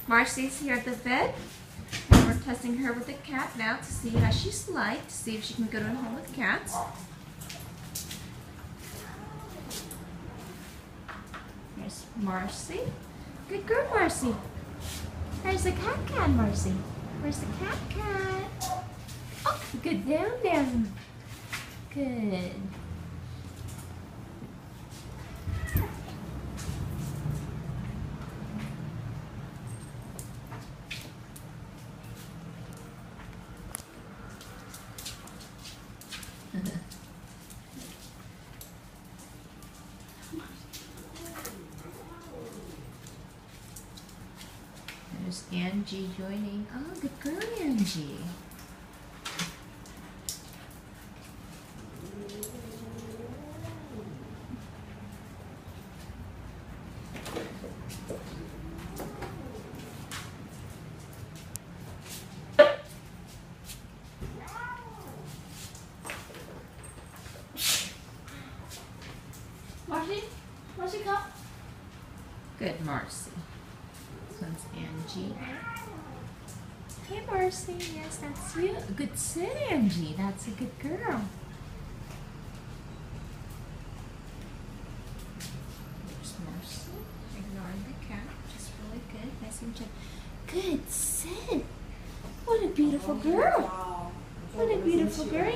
Marcy's here at the vet. And we're testing her with the cat now to see how she's like, to see if she can go to a home with cats. Here's Marcy. Good girl, Marcy. There's the cat, Marcy. Where's the cat? Oh, good, down. Good. There's Angie joining. Oh, good girl, Angie. Marcy, come. Good, Marcy. This one's Angie. Hey, Marcy. Yes, that's you. Good sit, Angie. That's a good girl. There's Marcy. Ignoring the cat, which is really good. Nice and gentle. Good sit. What a beautiful girl. What a beautiful girl.